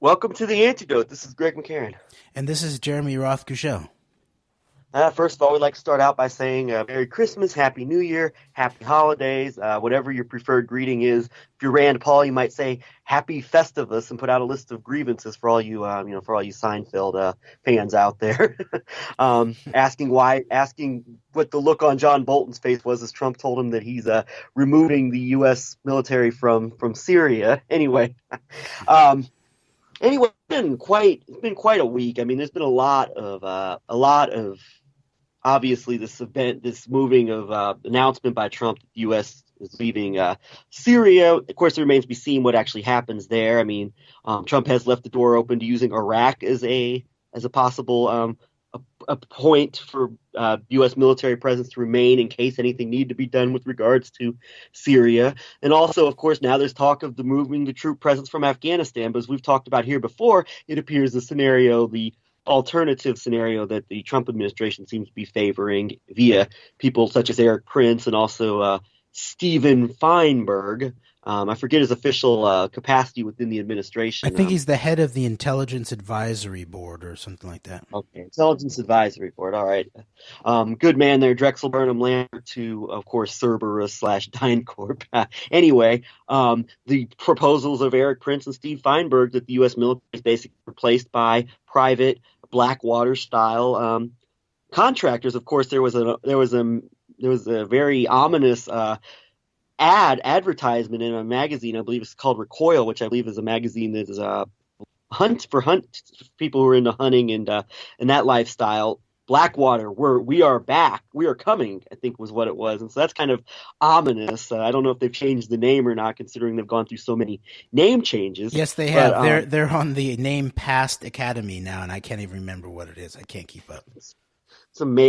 Welcome to the Antidote. This is Greg McCarran. And this is Jeremy Roth-Gushel. First of all, we'd like to start out by saying Merry Christmas, Happy New Year, Happy Holidays, whatever your preferred greeting is. If you're Rand Paul, you might say Happy Festivus and put out a list of grievances for all you, for all you Seinfeld fans out there, asking what the look on John Bolton's face was as Trump told him that he's removing the U.S. military from Syria. Anyway, it's been quite a week. I mean, there's been a lot of obviously this moving of announcement by Trump that the U.S. is leaving Syria. Of course, it remains to be seen what actually happens there. I mean, Trump has left the door open to using Iraq as a possible a point for U.S. military presence to remain in case anything needed to be done with regards to Syria. And also, of course, now there's talk of the moving the troop presence from Afghanistan. But as we've talked about here before, it appears the alternative scenario that the Trump administration seems to be favoring via people such as Eric Prince and also Stephen Feinberg. I forget his official capacity within the administration. I think he's the head of the Intelligence Advisory Board or something like that. Okay, Intelligence Advisory Board. All right. Good man there, Drexel Burnham Lambert to, of course, Cerberus / DynCorp. Anyway, the proposals of Eric Prince and Steve Feinberg that the U.S. military is basically replaced by private Blackwater-style contractors. Of course, there was a very ominous advertisement in a magazine. I believe it's called Recoil, which I believe is a magazine that is hunt people who are into hunting and that lifestyle. Blackwater, we are back, we are coming, I think was what it was. And so that's kind of ominous. I don't know if they've changed the name or not, considering they've gone through so many name changes. Yes, they have. But, they're on the Name Past Academy now, and I can't even remember what it is. I can't keep up.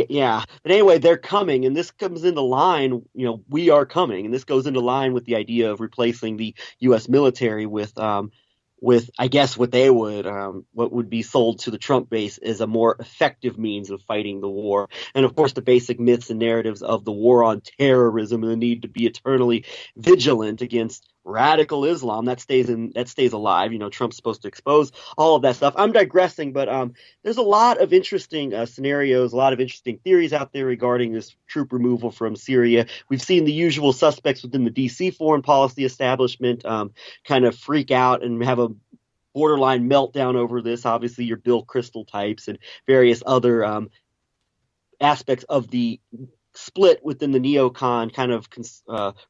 Yeah. But anyway, they're coming, and this comes into line, we are coming, and this goes into line with the idea of replacing the U.S. military with I guess what would be sold to the Trump base as a more effective means of fighting the war. And of course, the basic myths and narratives of the war on terrorism and the need to be eternally vigilant against radical Islam that stays alive. Trump's supposed to expose all of that stuff. I'm digressing, but there's a lot of interesting scenarios, a lot of interesting theories out there regarding this troop removal from Syria. We've seen the usual suspects within the DC foreign policy establishment kind of freak out and have a borderline meltdown over this. Obviously, your Bill Kristol types and various other aspects of the split within the neocon kind of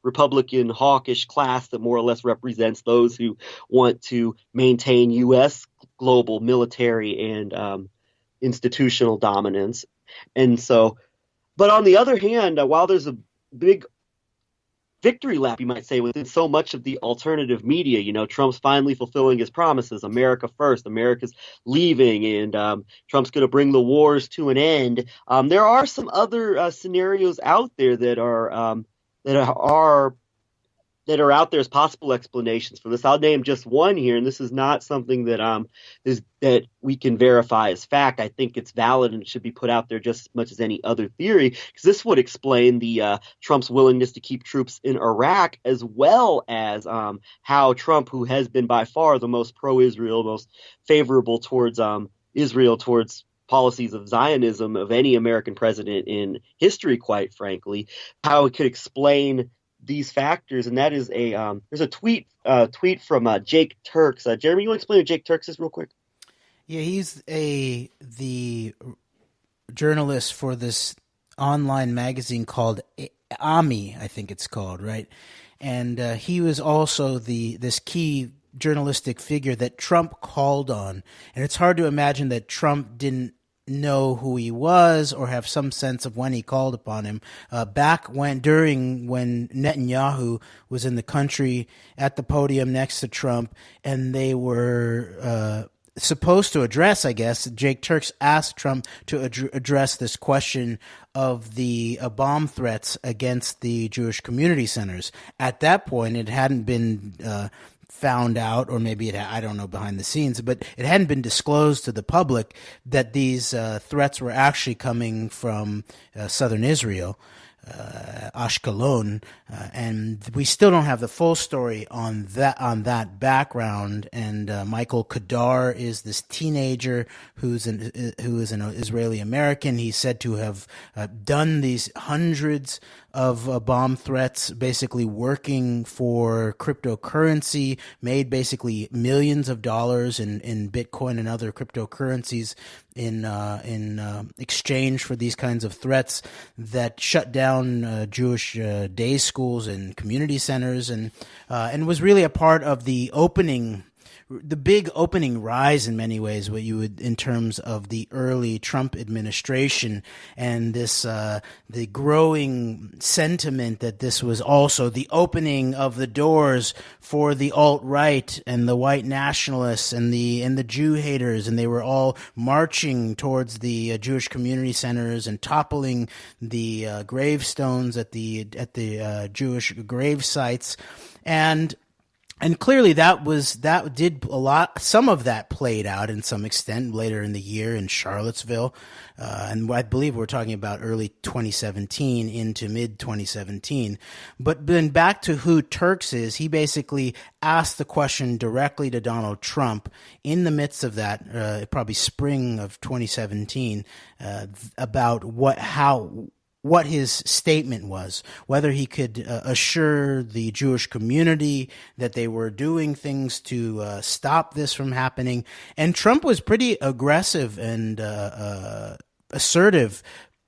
Republican hawkish class that more or less represents those who want to maintain U.S. global military and institutional dominance. And so, but on the other hand, while there's a big victory lap, you might say, within so much of the alternative media, Trump's finally fulfilling his promises. America first, America's leaving, and Trump's going to bring the wars to an end. There are some other scenarios out there that are out there as possible explanations for this. I'll name just one here, and this is not something that that we can verify as fact. I think it's valid and it should be put out there just as much as any other theory, because this would explain the Trump's willingness to keep troops in Iraq, as well as how Trump, who has been by far the most pro-Israel, most favorable towards Israel, towards policies of Zionism of any American president in history, quite frankly, how it could explain these factors. And that is there's a tweet from Jake Turx. Jeremy, you want to explain who Jake Turx is real quick? Yeah, he's the journalist for this online magazine called AMI, I think it's called, right? And he was also this key journalistic figure that Trump called on. And it's hard to imagine that Trump didn't know who he was or have some sense of when he called upon him. Back when Netanyahu was in the country at the podium next to Trump, and they were supposed to address, I guess, Jake Turx asked Trump to address this question of the bomb threats against the Jewish community centers. At that point, it hadn't been found out, or maybe I don't know behind the scenes, but it hadn't been disclosed to the public that these threats were actually coming from southern Israel. Ashkelon, and we still don't have the full story on that background. And Michael Kadar is this teenager who is an Israeli American. He's said to have done these hundreds of bomb threats, basically working for cryptocurrency, made basically millions of dollars in Bitcoin and other cryptocurrencies in exchange for these kinds of threats that shut down Jewish day schools and community centers, and was really a part of the big opening rise in many ways, what you would in terms of the early Trump administration, and this the growing sentiment that this was also the opening of the doors for the alt-right and the white nationalists and the Jew haters, and they were all marching towards the Jewish community centers and toppling the gravestones at the Jewish grave sites. And clearly that did a lot. Some of that played out in some extent later in the year in Charlottesville. And I believe we're talking about early 2017 into mid 2017. But then back to who Turx is, he basically asked the question directly to Donald Trump in the midst of that, probably spring of 2017, about what his statement was, whether he could assure the Jewish community that they were doing things to stop this from happening. And Trump was pretty aggressive and assertive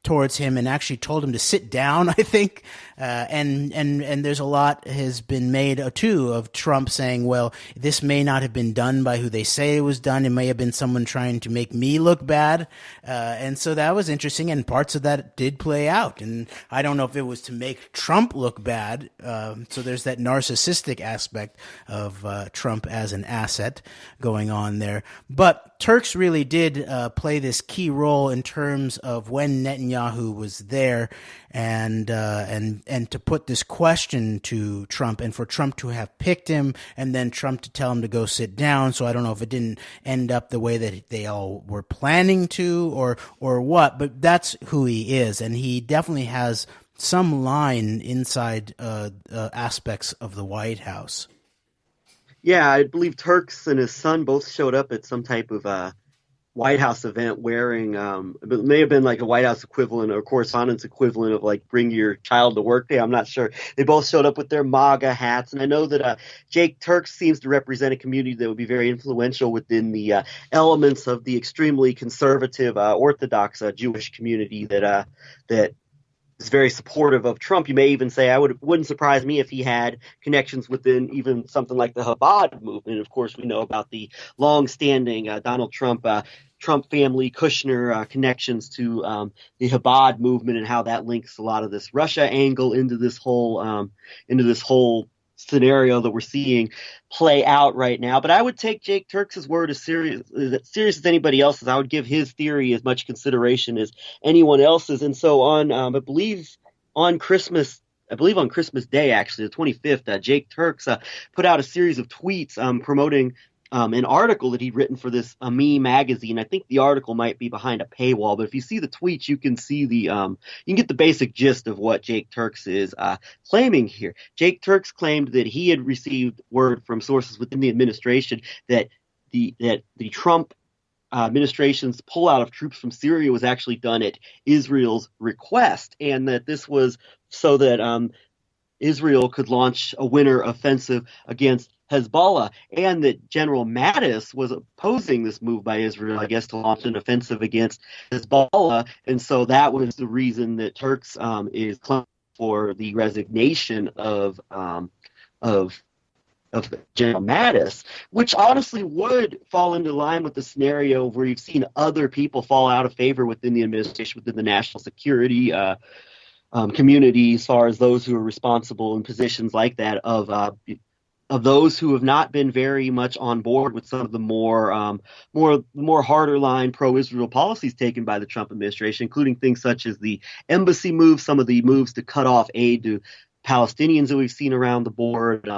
towards him, and actually told him to sit down, I think. And there's a lot has been made too of Trump saying, well, this may not have been done by who they say it was done. It may have been someone trying to make me look bad. And so that was interesting, and parts of that did play out. And I don't know if it was to make Trump look bad. So there's that narcissistic aspect of Trump as an asset going on there. But Turx really did play this key role in terms of when Netanyahu was there, and to put this question to Trump, and for Trump to have picked him, and then Trump to tell him to go sit down. So I don't know if it didn't end up the way that they all were planning to, or what, but that's who he is, and he definitely has some line inside aspects of the White House. Yeah, I believe Turx and his son both showed up at some type of White House event wearing, it may have been like a White House equivalent or correspondence equivalent of like bring your child to work day. I'm not sure. They both showed up with their MAGA hats. And I know that Jake Turx seems to represent a community that would be very influential within the elements of the extremely conservative, Orthodox Jewish community that is very supportive of Trump. You may even say wouldn't surprise me if he had connections within even something like the Chabad movement. Of course, we know about the long-standing Donald Trump family Kushner connections to the Chabad movement, and how that links a lot of this Russia angle into this whole scenario that we're seeing play out right now. But I would take Jake Turx's word as serious as anybody else's. I would give his theory as much consideration as anyone else's. And so on Christmas Day, actually, the 25th, Jake Turx put out a series of tweets promoting an article that he'd written for this Me magazine. I think the article might be behind a paywall, but if you see the tweets, you can see you can get the basic gist of what Jake Turx is claiming here. Jake Turx claimed that he had received word from sources within the administration that the Trump administration's pullout of troops from Syria was actually done at Israel's request, and that this was so that Israel could launch a winter offensive against Hezbollah, and that General Mattis was opposing this move by Israel, I guess, to launch an offensive against Hezbollah. And so that was the reason that Turx is claiming for the resignation of General Mattis, which honestly would fall into line with the scenario where you've seen other people fall out of favor within the administration, within the national security community, as far as those who are responsible in positions like that of those who have not been very much on board with some of the more harder line pro-Israel policies taken by the Trump administration, including things such as the embassy moves, some of the moves to cut off aid to Palestinians that we've seen around the board,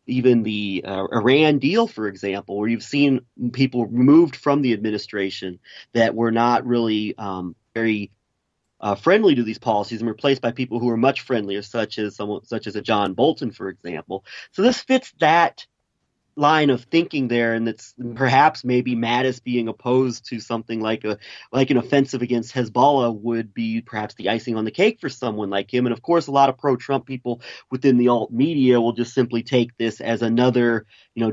even the Iran deal, for example, where you've seen people removed from the administration that were not really very friendly to these policies and replaced by people who are much friendlier, such as a John Bolton, for example. So this fits that line of thinking there, and that's perhaps maybe Mattis being opposed to something like an offensive against Hezbollah would be perhaps the icing on the cake for someone like him. And of course, a lot of pro-Trump people within the alt media will just simply take this as another,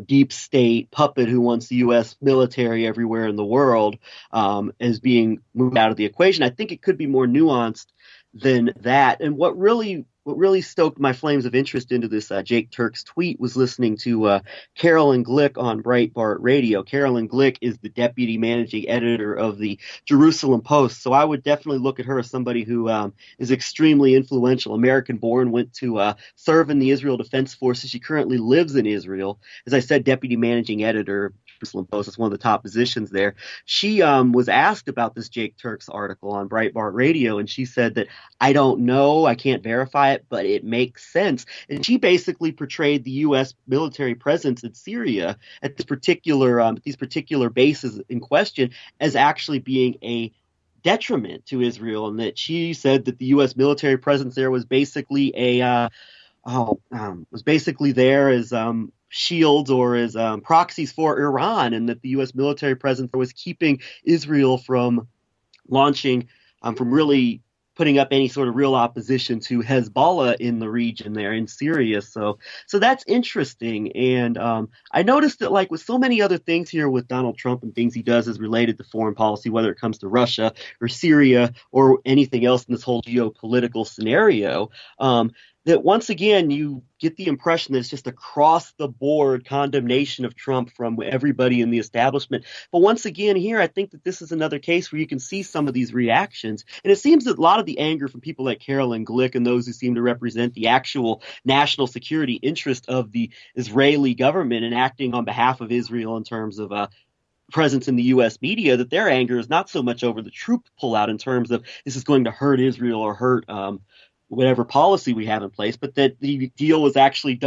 deep state puppet who wants the U.S. military everywhere in the world, as being moved out of the equation. I think it could be more nuanced than that. And what really stoked my flames of interest into this Jake Turx tweet was listening to Carolyn Glick on Breitbart Radio. Carolyn Glick is the deputy managing editor of the Jerusalem Post, so I would definitely look at her as somebody who is extremely influential. American-born, went to serve in the Israel Defense Forces. She currently lives in Israel. As I said, deputy managing editor, Jerusalem Post. It's one of the top positions there. She was asked about this Jake Turx article on Breitbart Radio, and she said that, I don't know, I can't verify it, but it makes sense. And she basically portrayed the U.S. military presence in Syria at these particular bases in question as actually being a detriment to Israel, and that she said that the U.S. military presence there was basically there as shields or as proxies for Iran, and that the U.S. military presence was keeping Israel from launching, from really putting up any sort of real opposition to Hezbollah in the region there in Syria. So that's interesting. And I noticed that, like with so many other things here with Donald Trump and things he does as related to foreign policy, whether it comes to Russia or Syria or anything else in this whole geopolitical scenario, that once again, you get the impression that it's just across the board condemnation of Trump from everybody in the establishment. But once again, here, I think that this is another case where you can see some of these reactions. And it seems that a lot of the anger from people like Carolyn Glick and those who seem to represent the actual national security interest of the Israeli government and acting on behalf of Israel in terms of presence in the U.S. media, that their anger is not so much over the troop pullout in terms of this is going to hurt Israel or hurt whatever policy we have in place, but that the deal was actually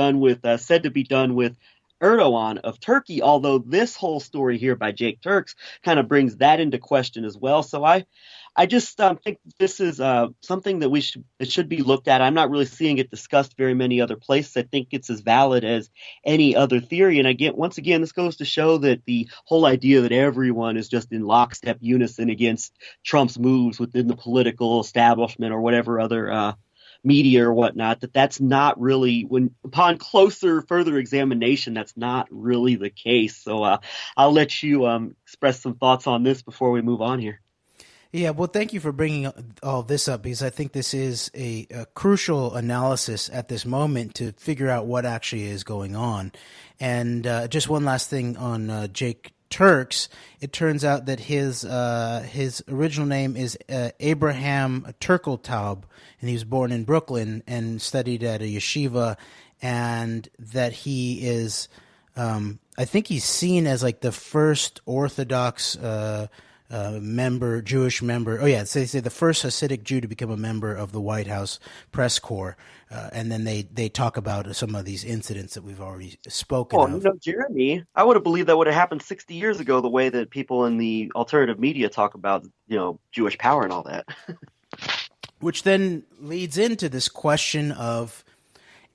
said to be done with Erdogan of Turkey, although this whole story here by Jake Turx kind of brings that into question as well. So I just think this is something that it should be looked at. I'm not really seeing it discussed very many other places. I think it's as valid as any other theory. And once again, this goes to show that the whole idea that everyone is just in lockstep unison against Trump's moves within the political establishment or whatever other media or whatnot, that's not really, when upon further examination, that's not really the case. So I'll let you express some thoughts on this before we move on here. Yeah, well, thank you for bringing all this up, because I think this is a crucial analysis at this moment to figure out what actually is going on. And just one last thing on Jake Turx. It turns out that his original name is Abraham Turkeltaub, and he was born in Brooklyn and studied at a yeshiva, and that he is, I think he's seen as like the first Orthodox Jewish member. Oh yeah, they say the first Hasidic Jew to become a member of the White House press corps. And then they talk about some of these incidents that we've already spoken of. Jeremy, I would have believed that would have happened 60 years ago, the way that people in the alternative media talk about, Jewish power and all that. Which then leads into this question of,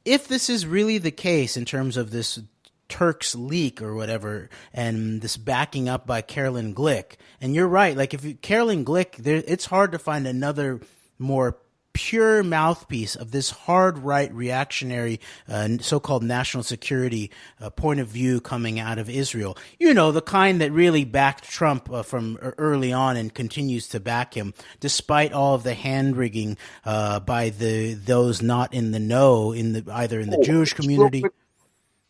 if this is really the case in terms of this Turx leak or whatever, and this backing up by Carolyn Glick, and you're right, like Carolyn Glick, it's hard to find another more pure mouthpiece of this hard right reactionary so-called national security point of view coming out of Israel. The kind that really backed Trump from early on and continues to back him despite all of the hand-rigging by those not in the know either in the Jewish community.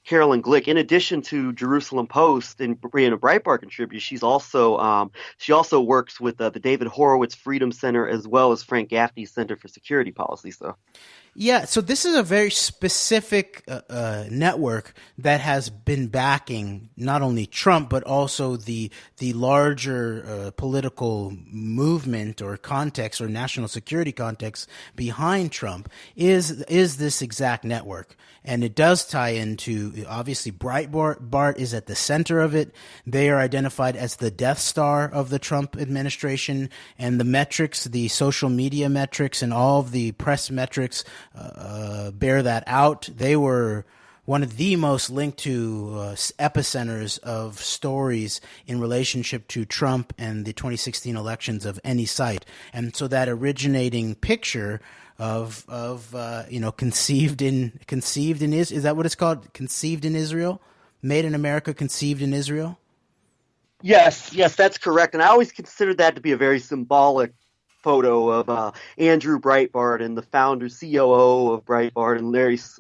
Carolyn Glick, in addition to Jerusalem Post and being a Breitbart contributor, she also works with the David Horowitz Freedom Center as well as Frank Gaffney's Center for Security Policy. So, Yeah, so this is a very specific network that has been backing not only Trump but also the larger political movement or context or national security context behind Trump is this exact network. And it does tie into, obviously, Breitbart is at the center of it. They are identified as the Death Star of the Trump administration, and the metrics, the social media metrics, and all of the press metrics bear that out. They were one of the most linked to epicenters of stories in relationship to Trump and the 2016 elections of any site. And so that originating picture of conceived in is that what it's called? Conceived in Israel, made in America, conceived in Israel. Yes, that's correct. And I always considered that to be a very symbolic photo of Andrew Breitbart and the founder, COO of Breitbart,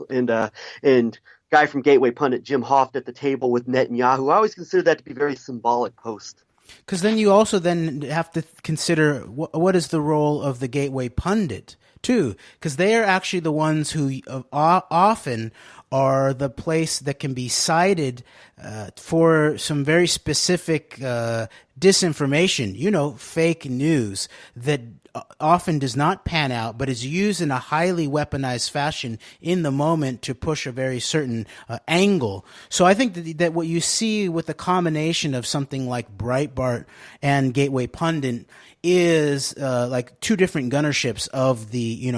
and and guy from Gateway Pundit Jim Hoft at the table with Netanyahu. I always considered that to be a very symbolic post. Because then you also then have to consider what is the role of the Gateway Pundit too, because they are actually the ones who often are the place that can be cited for some very specific disinformation, fake news that often does not pan out, but is used in a highly weaponized fashion in the moment to push a very certain angle. So I think that what you see with the combination of something like Breitbart and Gateway Pundit is like two different gunnerships of the,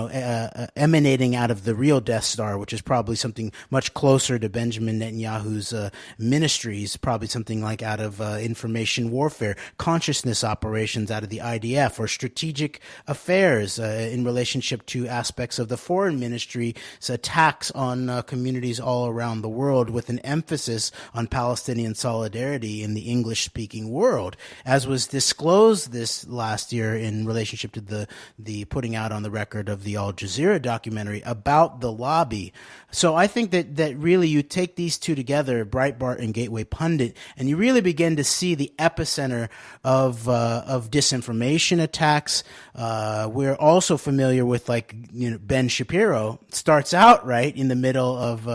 emanating out of the real Death Star, which is probably something much closer to Benjamin Netanyahu's ministries, probably something like out of information warfare, consciousness operations out of the IDF, or strategic affairs in relationship to aspects of the foreign ministry's attacks on communities all around the world, with an emphasis on Palestinian solidarity in the English-speaking world, as was disclosed this last year in relationship to the putting out on the record of the Al Jazeera documentary about the lobby. So I think that really you take these two together, Breitbart and Gateway Pundit, and you really begin to see the epicenter of disinformation attacks. We're also familiar with, Ben Shapiro starts out right in the middle of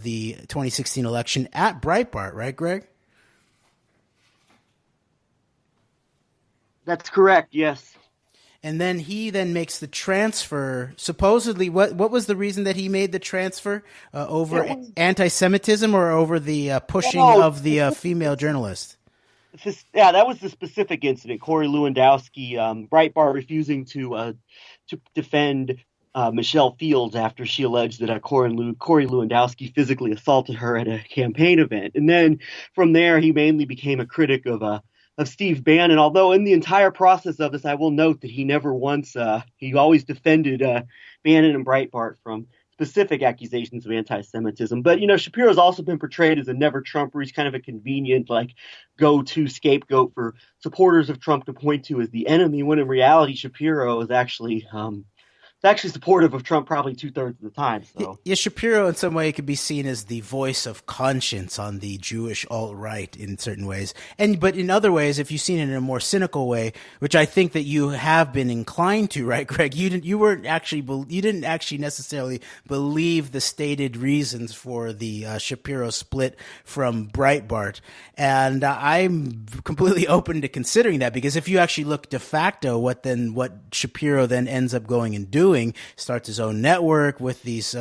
the 2016 election at Breitbart, right, Greg? That's correct, yes. And then he makes the transfer. Supposedly, what was the reason that he made the transfer? Over anti-Semitism or over the pushing of the female journalist? That was the specific incident. Corey Lewandowski, Breitbart refusing to defend Michelle Fields after she alleged that Corey Lewandowski physically assaulted her at a campaign event. And then from there, he mainly became a critic of Steve Bannon, although in the entire process of this, I will note that he never once, he always defended Bannon and Breitbart from specific accusations of anti-Semitism. But, Shapiro's also been portrayed as a never-Trumper. He's kind of a convenient, go-to scapegoat for supporters of Trump to point to as the enemy, when in reality, Shapiro is actually supportive of Trump probably 2/3 of the time. So yeah, Shapiro in some way could be seen as the voice of conscience on the Jewish alt-right in certain ways, but in other ways, if you've seen it in a more cynical way, which I think that you have been inclined to, right, Greg? You didn't actually necessarily believe the stated reasons for the Shapiro split from Breitbart, and I'm completely open to considering that, because if you actually look de facto, what Shapiro then ends up going and doing, starts his own network with these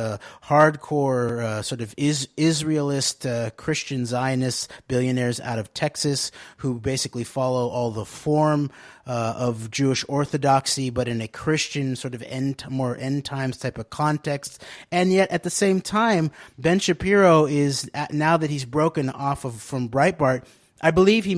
hardcore sort of Israelist Christian Zionist billionaires out of Texas who basically follow all the form of Jewish orthodoxy, but in a Christian sort of more end times type of context. And yet at the same time, Ben Shapiro is, now that he's broken off from Breitbart, I believe he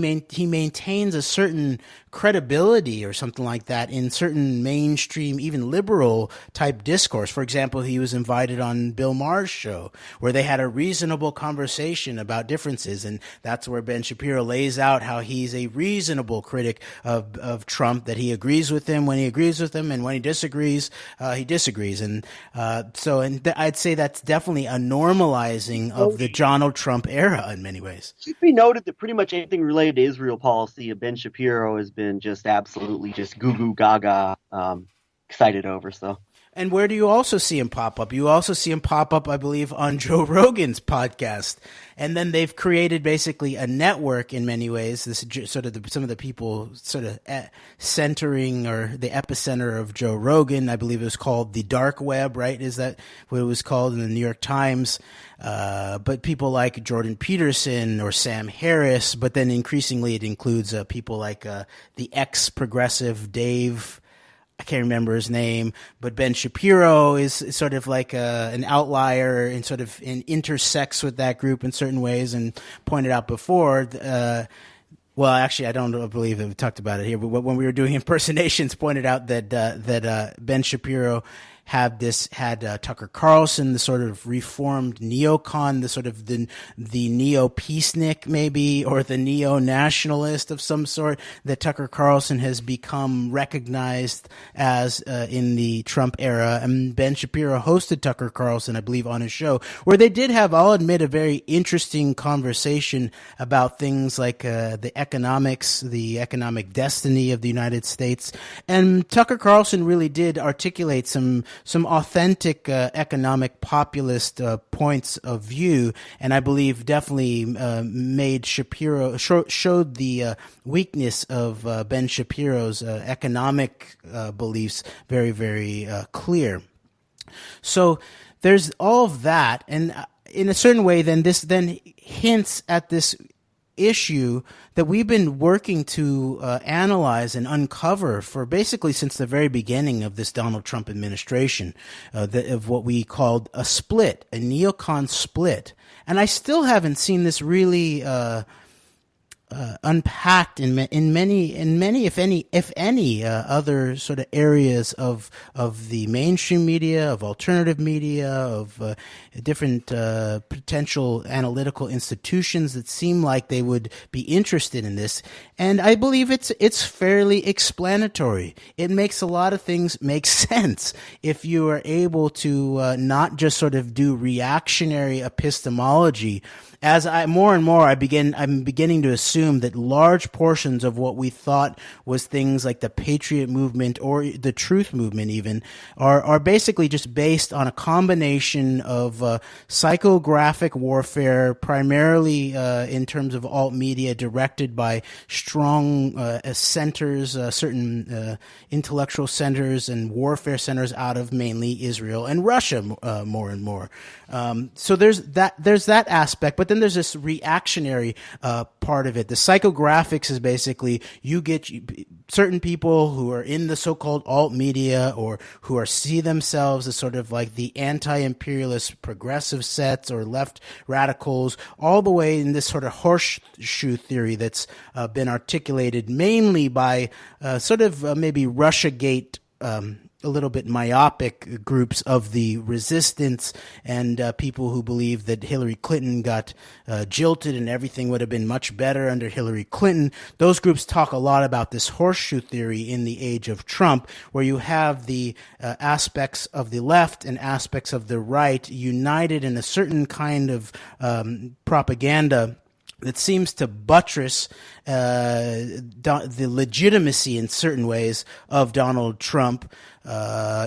maintains a certain credibility or something like that in certain mainstream, even liberal type discourse. For example, he was invited on Bill Maher's show where they had a reasonable conversation about differences. And that's where Ben Shapiro lays out how he's a reasonable critic of Trump, that he agrees with him when he agrees with him, and when he disagrees, he disagrees. And I'd say that's definitely a normalizing of the Donald Trump era in many ways. It should be noted that pretty much anything related to Israel policy, Ben Shapiro has been just absolutely just goo goo gaga excited over. So And where do you also see him pop up? You also see him pop up, I believe, on Joe Rogan's podcast. And then they've created basically a network in many ways. This sort of some of the people sort of centering or the epicenter of Joe Rogan. I believe it was called the dark web, right? Is that what it was called in the New York Times? But people like Jordan Peterson or Sam Harris. But then increasingly it includes people like the ex-progressive Dave. I can't remember his name, but Ben Shapiro is sort of like an outlier and sort of intersects with that group in certain ways, and pointed out before. Well, actually, I don't believe that we talked about it here, but when we were doing impersonations, pointed out that Ben Shapiro had Tucker Carlson, the sort of reformed neocon, the sort of the neo-peacenik maybe, or the neo-nationalist of some sort, that Tucker Carlson has become recognized as in the Trump era. And Ben Shapiro hosted Tucker Carlson, I believe, on his show, where they did have, I'll admit, a very interesting conversation about things like the economics, the economic destiny of the United States. And Tucker Carlson really did articulate some authentic economic populist points of view, and I believe definitely made Shapiro showed the weakness of Ben Shapiro's economic beliefs very, very clear. So there's all of that, and in a certain way, then this then hints at this issue that we've been working to analyze and uncover for basically since the very beginning of this Donald Trump administration, of what we called a split, a neocon split. And I still haven't seen this really unpacked in many, if any, other sort of areas of the mainstream media, of alternative media, of different potential analytical institutions that seem like they would be interested in this. And I believe it's fairly explanatory. It makes a lot of things make sense if you are able to not just sort of do reactionary epistemology. As I'm beginning to assume that large portions of what we thought was things like the Patriot movement or the Truth movement even are basically just based on a combination of psychographic warfare, primarily in terms of alt media directed by strong centers, certain intellectual centers and warfare centers out of mainly Israel and Russia more and more. So there's that aspect, but then there's this reactionary part of it. The psychographics is basically you get certain people who are in the so-called alt media or who see themselves as sort of like the anti-imperialist progressive sets or left radicals, all the way in this sort of horseshoe theory that's been articulated mainly by sort of maybe Russiagate a little bit myopic groups of the resistance and people who believe that Hillary Clinton got jilted and everything would have been much better under Hillary Clinton. Those groups talk a lot about this horseshoe theory in the age of Trump, where you have the aspects of the left and aspects of the right united in a certain kind of propaganda that seems to buttress the legitimacy in certain ways of Donald Trump,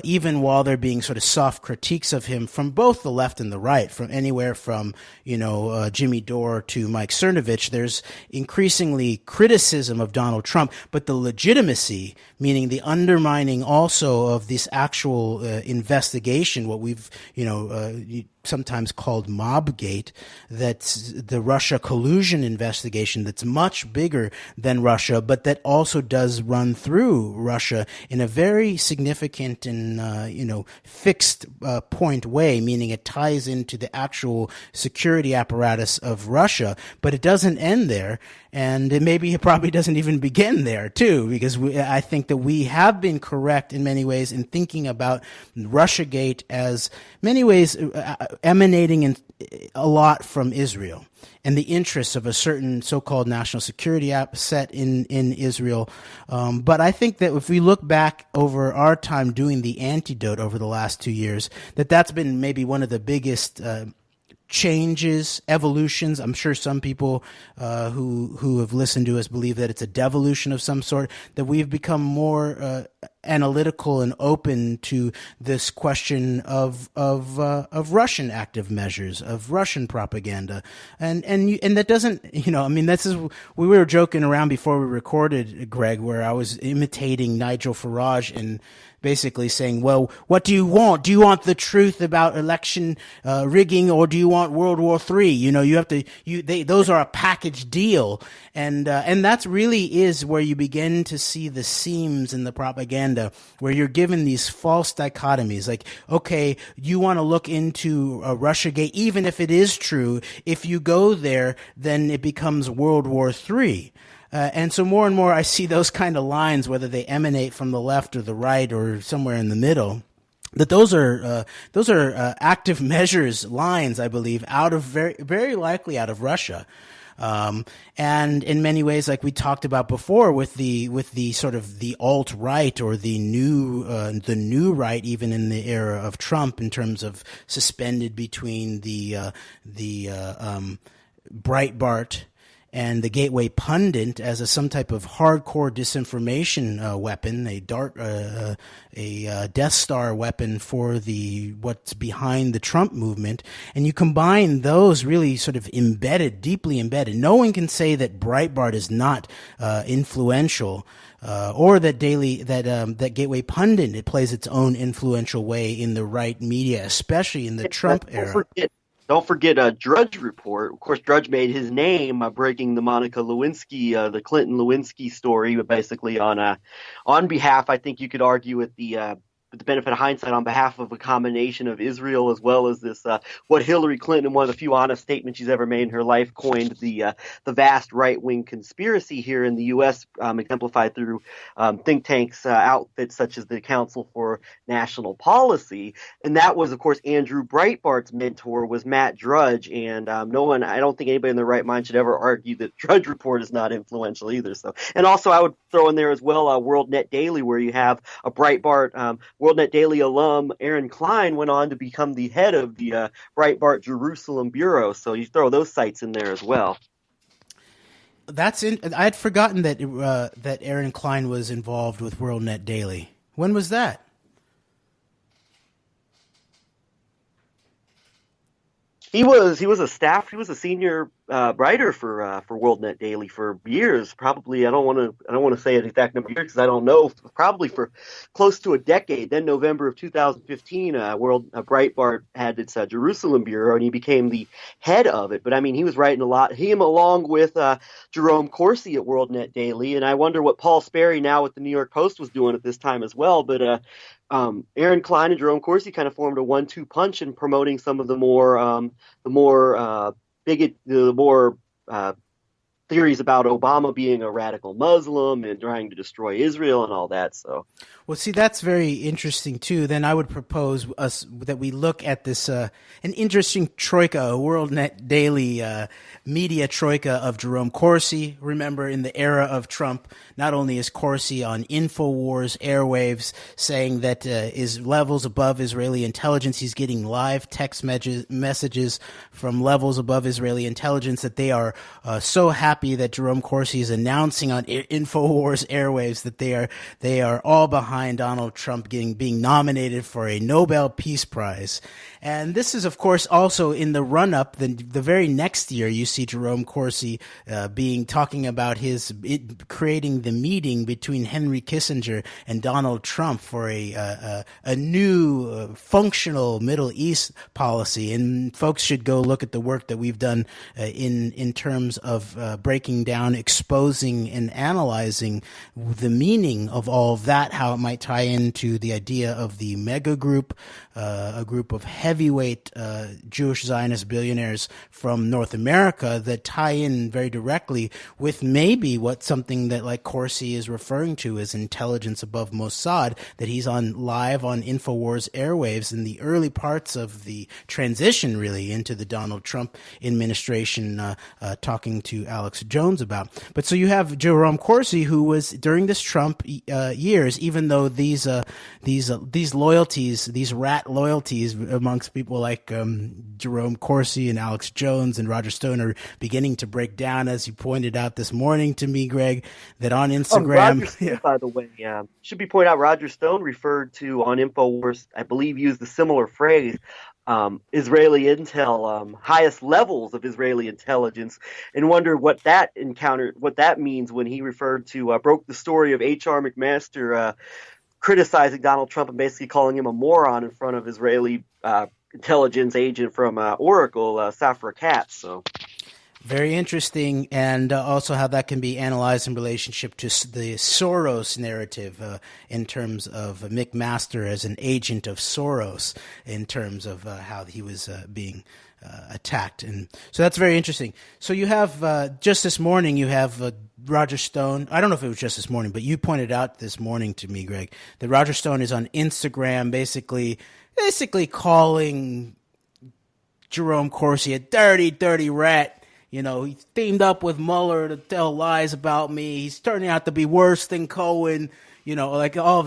even while there being sort of soft critiques of him from both the left and the right, from anywhere from, Jimmy Dore to Mike Cernovich. There's increasingly criticism of Donald Trump, but the legitimacy, meaning the undermining also of this actual investigation, what we've, sometimes called Mobgate, that's the Russia collusion investigation that's much bigger than Russia, but that also does run through Russia in a very significant and, fixed point way, meaning it ties into the actual security apparatus of Russia, but it doesn't end there. And it probably doesn't even begin there, too, because I think that we have been correct in many ways in thinking about Russiagate as many ways emanating a lot from Israel and the interests of a certain so-called national security set in Israel. But I think that if we look back over our time doing the antidote over the last 2 years, that's been maybe one of the biggest changes, evolutions. I'm sure some people who have listened to us believe that it's a devolution of some sort, that we've become more analytical and open to this question of Russian active measures, of Russian propaganda, and that doesn't, I mean, we were joking around before we recorded, Greg, where I was imitating Nigel Farage and basically saying, well, what do you want? Do you want the truth about election rigging, or do you want World War III? You have to, those are a package deal. And that's really is where you begin to see the seams in the propaganda, where you're given these false dichotomies. Like, okay, you want to look into Russiagate, even if it is true. If you go there, then it becomes World War III. And so more and more I see those kind of lines, whether they emanate from the left or the right or somewhere in the middle, that those are active measures lines, I believe, out of very likely out of Russia. And in many ways, like we talked about before, with the sort of the alt-right or the new right, even in the era of Trump, in terms of suspended between the Breitbart and the Gateway Pundit as some type of hardcore disinformation weapon, a Death Star weapon for what's behind the Trump movement, and you combine those really sort of deeply embedded. No one can say that Breitbart is not influential, or that that Gateway Pundit, it plays its own influential way in the right media, especially in the Trump era. Don't forget Drudge Report. Of course, Drudge made his name breaking the Monica Lewinsky, the Clinton Lewinsky story, but basically on behalf, I think you could argue, with the benefit of hindsight, on behalf of a combination of Israel as well as this what Hillary Clinton, in one of the few honest statements she's ever made in her life, coined the vast right-wing conspiracy here in the U.S., exemplified through think tanks, outfits such as the Council for National Policy. And that was, of course, Andrew Breitbart's mentor was Matt Drudge, and I don't think anybody in their right mind should ever argue that Drudge Report is not influential either. So, and also I would throw in there as well WorldNet Daily, where you have a Breitbart WorldNet Daily alum Aaron Klein went on to become the head of the Breitbart Jerusalem Bureau. So you throw those sites in there as well. I had forgotten that that Aaron Klein was involved with WorldNet Daily. When was that? He was a senior writer for WorldNet Daily for years. Probably, I don't want to say an exact number of years because I don't know. Probably for close to a decade. Then November of 2015, Breitbart had its Jerusalem bureau, and he became the head of it. But I mean, he was writing a lot. Him along with Jerome Corsi at WorldNet Daily, and I wonder what Paul Sperry, now with the New York Post, was doing at this time as well. But Aaron Klein and Jerome Corsi kind of formed a 1-2 punch in promoting some of the more theories about Obama being a radical Muslim and trying to destroy Israel and all that. So, well, see, that's very interesting too. Then I would propose that we look at this an interesting troika, a WorldNet Daily media troika of Jerome Corsi. Remember, in the era of Trump, not only is Corsi on InfoWars airwaves saying that is levels above Israeli intelligence, he's getting live text messages from levels above Israeli intelligence that they are so happy that Jerome Corsi is announcing on InfoWars airwaves that they are all behind Donald Trump being nominated for a Nobel Peace Prize. And this is, of course, also in the run-up. The very next year, you see Jerome Corsi talking about creating the meeting between Henry Kissinger and Donald Trump for a new functional Middle East policy. And folks should go look at the work that we've done in terms of breaking down, exposing, and analyzing the meaning of all of that, how it might tie into the idea of the mega group, a group of heavyweight Jewish Zionist billionaires from North America that tie in very directly with maybe something that like Corsi is referring to as intelligence above Mossad, that he's live on InfoWars airwaves in the early parts of the transition really into the Donald Trump administration, talking to Alex Alex Jones about. But so you have Jerome Corsi, who was during this Trump years, even though these loyalties, these rat loyalties amongst people like Jerome Corsi and Alex Jones and Roger Stone are beginning to break down, as you pointed out this morning to me, Greg, that on Instagram. Roger Stone, by the way, should be pointed out, Roger Stone referred to on InfoWars, I believe, used a similar phrase, Israeli intel, highest levels of Israeli intelligence, and wonder what that means when he referred to broke the story of H.R. McMaster criticizing Donald Trump and basically calling him a moron in front of Israeli intelligence agent from Oracle, Safra Katz. So. Very interesting, and also how that can be analyzed in relationship to the Soros narrative in terms of McMaster as an agent of Soros, in terms of how he was being attacked. And so that's very interesting. So you have, just this morning, you have Roger Stone. I don't know if it was just this morning, but you pointed out this morning to me, Greg, that Roger Stone is on Instagram basically calling Jerome Corsi a dirty, dirty rat. You know, he's teamed up with Mueller to tell lies about me. He's turning out to be worse than Cohen. You know, like all of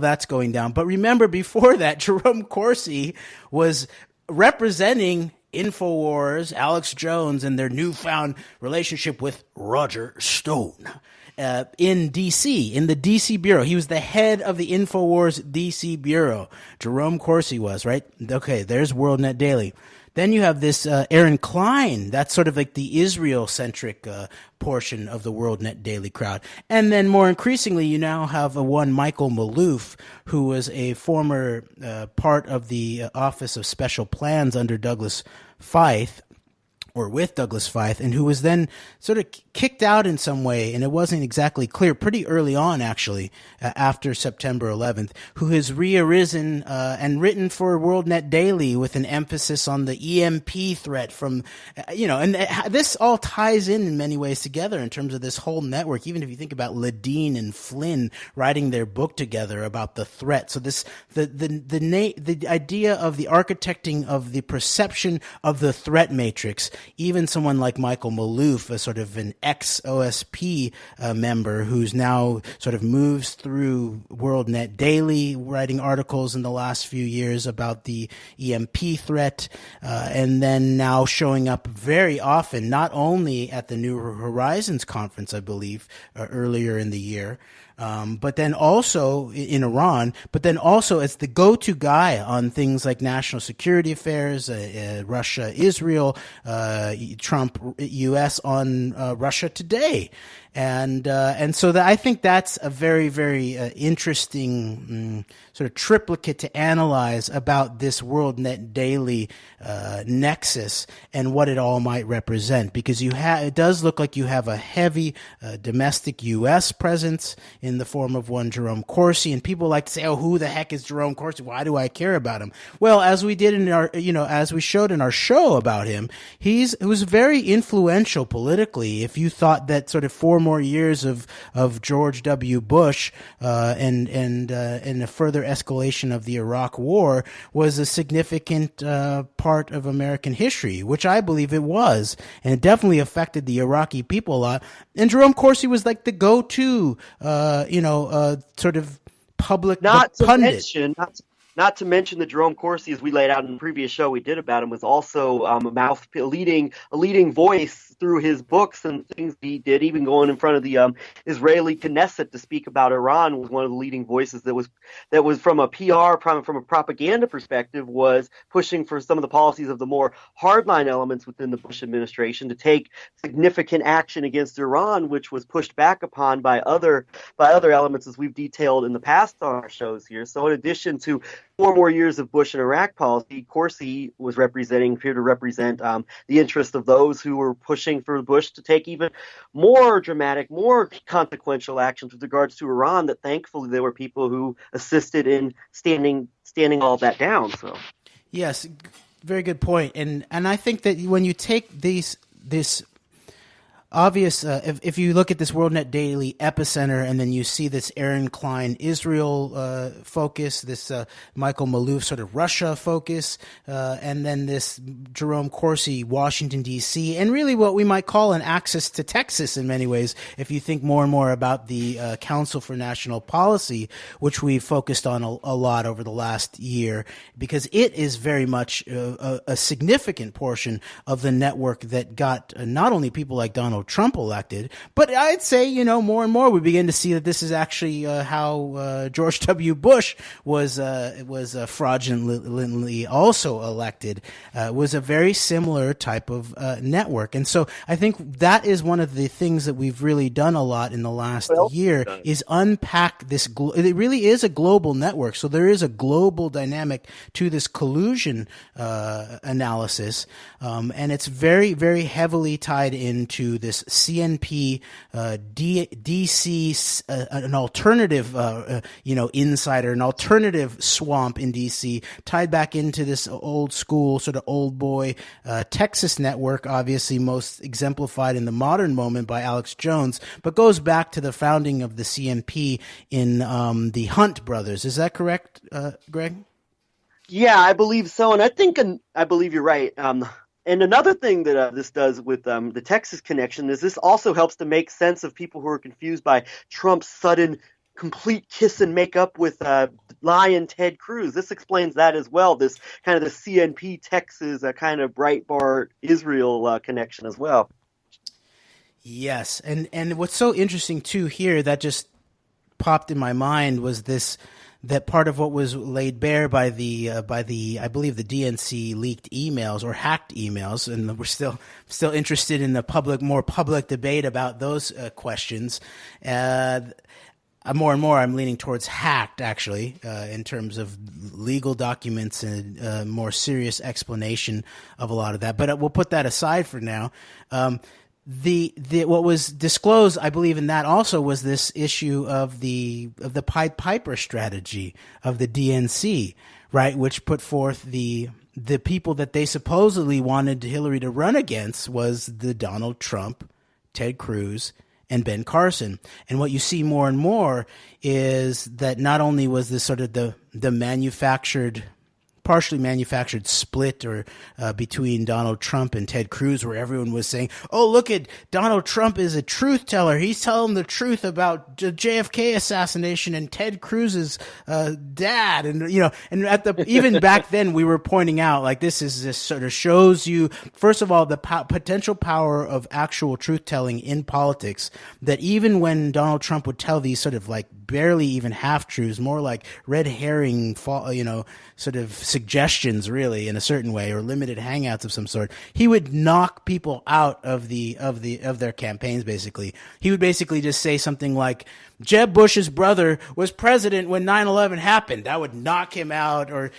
that's going down. But remember, before that, Jerome Corsi was representing InfoWars, Alex Jones, and their newfound relationship with Roger Stone in D.C., in the D.C. bureau. He was the head of the InfoWars D.C. bureau. Jerome Corsi was, right? Okay, there's WorldNet Daily. Then you have this Aaron Klein. That's sort of like the Israel-centric portion of the WorldNet Daily crowd. And then more increasingly, you now have one Michael Maloof, who was a former part of the Office of Special Plans under Douglas Feith, or with Douglas Feith, and who was then sort of kicked out in some way, and it wasn't exactly clear, pretty early on, actually, after September 11th, who has re-arisen and written for WorldNet Daily with an emphasis on the EMP threat from, and this all ties in many ways together in terms of this whole network, even if you think about Ledeen and Flynn writing their book together about the threat. So this, the idea of the architecting of the perception of the threat matrix. Even someone like Michael Maloof, a sort of an ex-OSP member who's now sort of moves through WorldNet Daily, writing articles in the last few years about the EMP threat, and then now showing up very often, not only at the New Horizons conference, I believe, earlier in the year, but then also in Iran, but then also as the go-to guy on things like national security affairs, Russia, Israel, Trump, U.S. on Russia Today. And so I think that's a very, very interesting sort of triplicate to analyze about this WorldNet Daily nexus and what it all might represent, because it does look like you have a heavy domestic U.S. presence in the form of one Jerome Corsi, and people like to say, "Oh, who the heck is Jerome Corsi? Why do I care about him?" Well, as we did in our, as we showed in our show about him, he was very influential politically. If you thought that sort of 4 more years of George W. Bush and a further escalation of the Iraq War was a significant part of American history, which I believe it was, and it definitely affected the Iraqi people a lot. And Jerome Corsi was like the go-to, sort of public pundit. Not to mention that Jerome Corsi, as we laid out in the previous show we did about him, was also a leading voice through his books and things he did, even going in front of the Israeli Knesset to speak about Iran. Was one of the leading voices that was from a from a propaganda perspective, was pushing for some of the policies of the more hardline elements within the Bush administration to take significant action against Iran, which was pushed back upon by other elements, as we've detailed in the past on our shows here. So in addition to 4 more years of Bush and Iraq policy, Corsi appeared to represent the interest of those who were pushing for Bush to take even more dramatic, more consequential actions with regards to Iran, that thankfully there were people who assisted in standing all of that down. So, yes, very good point. And I think that when you take this obvious. If you look at this WorldNet Daily epicenter, and then you see this Aaron Klein Israel focus, this Michael Maloof sort of Russia focus, and then this Jerome Corsi Washington D.C., and really what we might call an axis to Texas in many ways. If you think more and more about the Council for National Policy, which we've focused on a lot over the last year, because it is very much a significant portion of the network that got not only people like Donald Trump elected, but I'd say, more and more we begin to see that this is actually how George W. Bush was fraudulently also elected. Was a very similar type of network. And so I think that is one of the things that we've really done a lot in the last year is unpack this. It really is a global network. So there is a global dynamic to this collusion analysis. And it's very, very heavily tied into this CNP, DC, an alternative, insider, an alternative swamp in DC, tied back into this old school, sort of old boy Texas network, obviously most exemplified in the modern moment by Alex Jones, but goes back to the founding of the CNP in the Hunt brothers. Is that correct, Greg? Yeah, I believe so, and I believe you're right. And another thing that this does with the Texas connection is this also helps to make sense of people who are confused by Trump's sudden complete kiss and make up with Lion Ted Cruz. This explains that as well, this kind of the CNP Texas kind of Breitbart Israel connection as well. Yes, and what's so interesting too here that just popped in my mind was this, that part of what was laid bare by the I believe the DNC leaked emails or hacked emails, and we're still interested in the more public debate about those questions. More and more, I'm leaning towards hacked, actually, in terms of legal documents and more serious explanation of a lot of that. But we'll put that aside for now. What was disclosed, I believe, in that also was this issue of the Pied Piper strategy of the DNC, right, which put forth the people that they supposedly wanted Hillary to run against was the Donald Trump, Ted Cruz, and Ben Carson. And what you see more and more is that not only was this sort of the partially manufactured split or between Donald Trump and Ted Cruz, where everyone was saying, "Oh, look at Donald Trump is a truth teller. He's telling the truth about the JFK assassination and Ted Cruz's dad." And and even back then we were pointing out like this sort of shows you, first of all, the potential power of actual truth telling in politics. That even when Donald Trump would tell these sort of like barely even half truths, more like red herring, sort of suggestions, really, in a certain way, or limited hangouts of some sort, he would knock people out of their campaigns. Basically, he would basically just say something like, Jeb Bush's brother was president when 9/11 happened. That would knock him out. Or,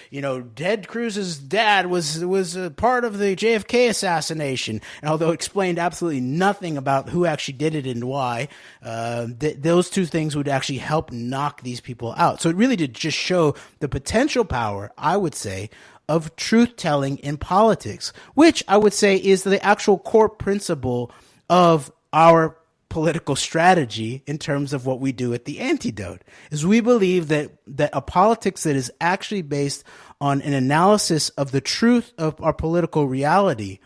Ted Cruz's dad was a part of the JFK assassination. And although it explained absolutely nothing about who actually did it and why, those two things would actually help knock these people out. So it really did just show the potential power, I would say, of truth-telling in politics, which I would say is the actual core principle of our political strategy in terms of what we do at the Antidote. Is we believe that a politics that is actually based on an analysis of the truth of our political reality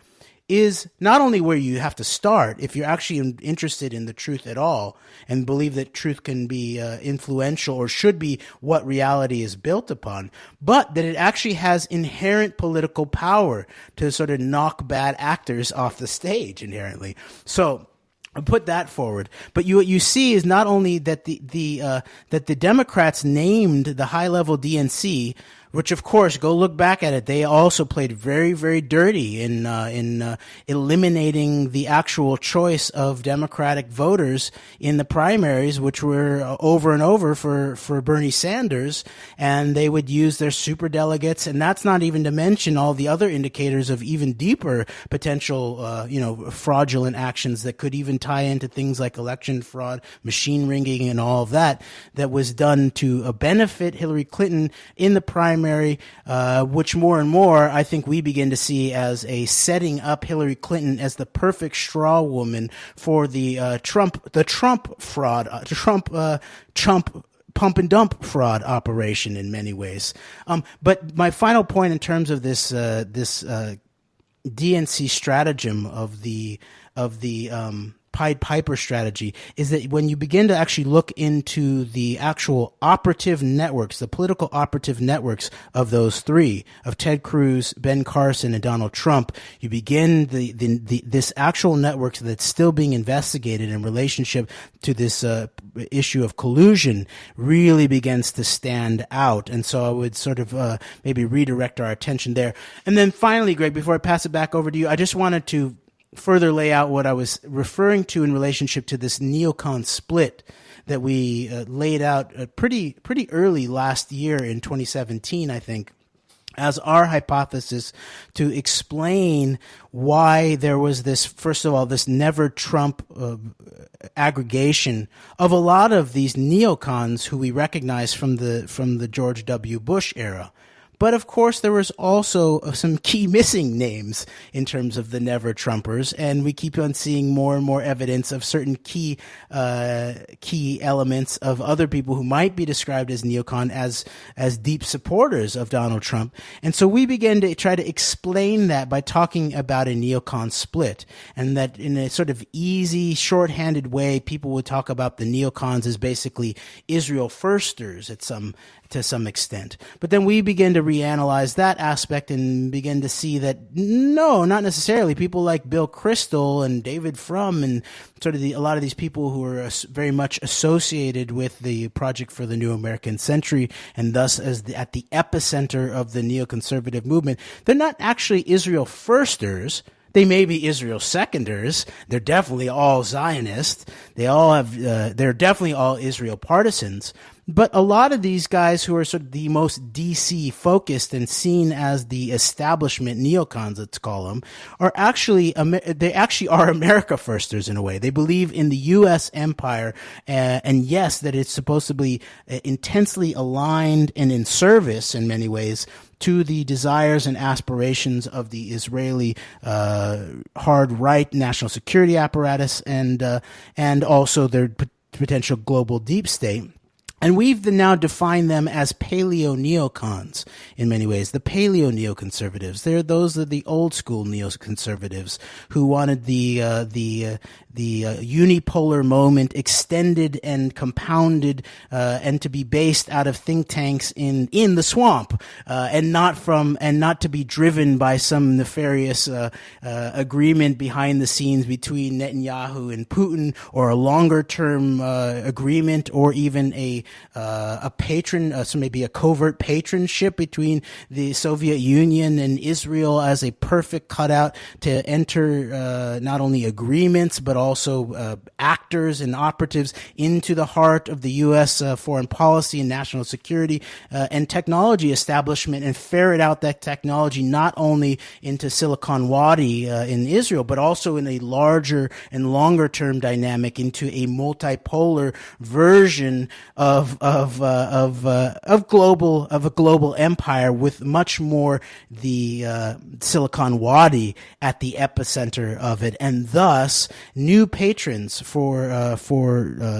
is not only where you have to start if you're actually interested in the truth at all and believe that truth can be influential or should be what reality is built upon, but that it actually has inherent political power to sort of knock bad actors off the stage inherently. So I put that forward, but what you see is not only that that the Democrats named the high-level DNC, which of course, go look back at it, they also played very, very dirty in eliminating the actual choice of Democratic voters in the primaries, which were over and over for Bernie Sanders, and they would use their superdelegates, and that's not even to mention all the other indicators of even deeper potential, fraudulent actions that could even tie into things like election fraud, machine ringing, and all of that was done to benefit Hillary Clinton in the primary primary, which more and more I think we begin to see as a setting up Hillary Clinton as the perfect straw woman for the Trump fraud, Trump pump and dump fraud operation in many ways. But my final point in terms of this DNC stratagem of the Pied Piper strategy is that when you begin to actually look into the actual operative networks, the political operative networks of those three, of Ted Cruz, Ben Carson, and Donald Trump, you begin this actual network that's still being investigated in relationship to this issue of collusion really begins to stand out. And so I would sort of maybe redirect our attention there. And then finally, Greg, before I pass it back over to you, I just wanted to further lay out what I was referring to in relationship to this neocon split that we laid out pretty early last year in 2017, I think, as our hypothesis to explain why there was this, first of all, this never Trump aggregation of a lot of these neocons who we recognize from the George W. Bush era. But of course, there was also some key missing names in terms of the never Trumpers, and we keep on seeing more and more evidence of certain key elements of other people who might be described as neocon as deep supporters of Donald Trump. And so we began to try to explain that by talking about a neocon split, and that in a sort of easy, shorthanded way, people would talk about the neocons as basically Israel firsters to some extent. But then we begin to reanalyze that aspect and begin to see that no, not necessarily. People like Bill Kristol and David Frum and sort of a lot of these people who are very much associated with the Project for the New American Century and thus at the epicenter of the neoconservative movement, they're not actually Israel firsters. They may be Israel seconders. They're definitely all Zionists. They're definitely all Israel partisans. But a lot of these guys who are sort of the most DC focused and seen as the establishment neocons, let's call them, are actually America firsters in a way. They believe in the U.S. empire, and yes, that it's supposed to be intensely aligned and in service in many ways to the desires and aspirations of the Israeli hard right national security apparatus and also their potential global deep state. And we've now defined them as paleo-neocons in many ways. The paleo-neoconservatives. Those are the old school neoconservatives who wanted the unipolar moment extended and compounded, and to be based out of think tanks in the swamp, and not to be driven by some nefarious, agreement behind the scenes between Netanyahu and Putin, or a longer term, agreement, or even a patron, so maybe a covert patronship between the Soviet Union and Israel as a perfect cutout to enter not only agreements but also actors and operatives into the heart of the U.S. Foreign policy and national security and technology establishment, and ferret out that technology not only into Silicon Wadi in Israel, but also in a larger and longer term dynamic into a multipolar version of a global empire with much more the Silicon Wadi at the epicenter of it, and thus new patrons for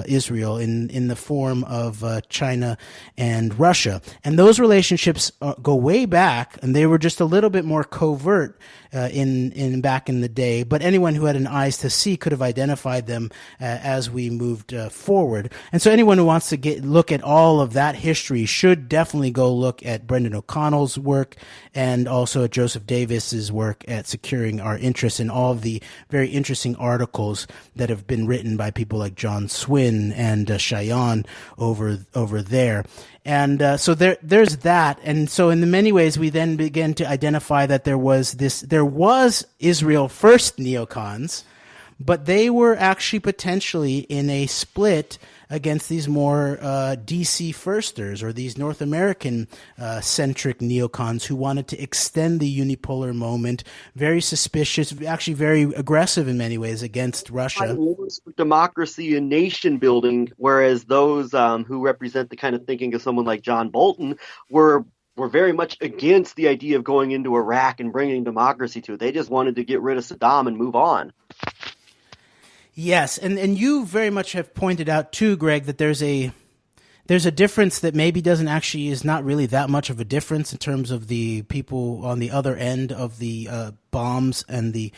Israel in the form of China and Russia. And those relationships go way back, and they were just a little bit more covert in back in the day, but anyone who had an eyes to see could have identified them as we moved forward. And so anyone who wants to look at all of that history should definitely go look at Brendan O'Connell's work and also at Joseph Davis's work at Securing Our Interests, and all of the very interesting articles that have been written by people like John Swin and Cheyenne over there. And so there's that. And so in many ways, we then begin to identify that there was Israel first neocons, but they were actually potentially in a split against these more DC firsters, or these North American centric neocons who wanted to extend the unipolar moment, very suspicious, actually very aggressive in many ways against Russia. Democracy and nation building, whereas those who represent the kind of thinking of someone like John Bolton were were very much against the idea of going into Iraq and bringing democracy to it. They just wanted to get rid of Saddam and move on. Yes, and you very much have pointed out too, Greg, that there's a difference that maybe is not really that much of a difference in terms of the people on the other end of the bombs and the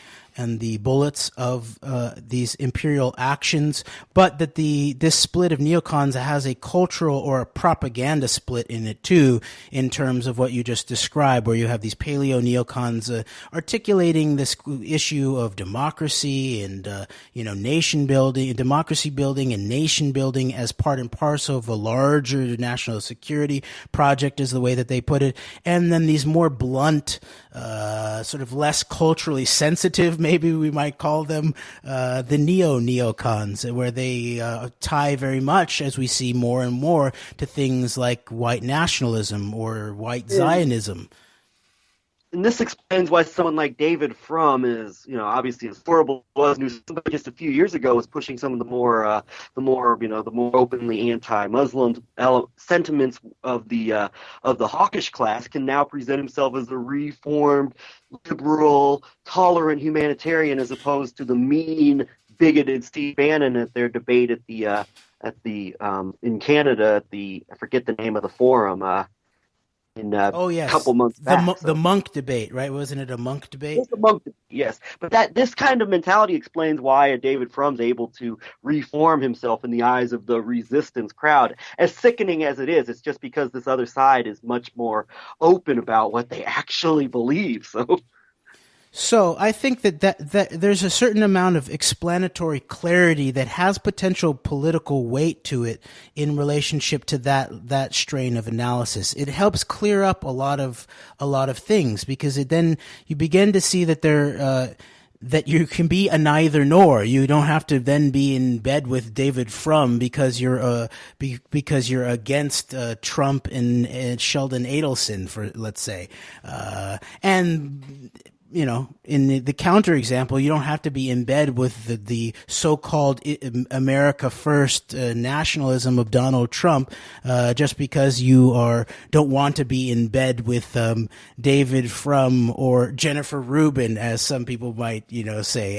bullets of these imperial actions, but that this split of neocons has a cultural or a propaganda split in it too, in terms of what you just described, where you have these paleo neocons articulating this issue of democracy and nation building, democracy building, and nation building as part and parcel of a larger national security project, is the way that they put it, and then these more blunt, sort of less culturally sensitive, maybe we might call them, the neocons, where they tie very much, as we see more and more, to things like white nationalism or white Zionism. And this explains why someone like David Frum is, obviously as horrible as news just a few years ago was pushing some of the more openly anti-Muslim sentiments of the hawkish class, can now present himself as a reformed, liberal, tolerant humanitarian, as opposed to the mean, bigoted Steve Bannon at their debate in Canada I forget the name of the forum. Yes. Couple months back. The monk debate, right? Wasn't it a monk debate? It's a monk debate, yes. But this kind of mentality explains why David Frum's able to reform himself in the eyes of the resistance crowd. As sickening as it is, it's just because this other side is much more open about what they actually believe. So I think that there's a certain amount of explanatory clarity that has potential political weight to it in relationship to that strain of analysis. It helps clear up a lot of things, because then you begin to see that that you can be a neither nor. You don't have to then be in bed with David Frum because you're against Trump and Sheldon Adelson, for let's say, and in the counterexample, you don't have to be in bed with the so-called America First nationalism of Donald Trump just because you don't want to be in bed with David Frum or Jennifer Rubin, as some people might say.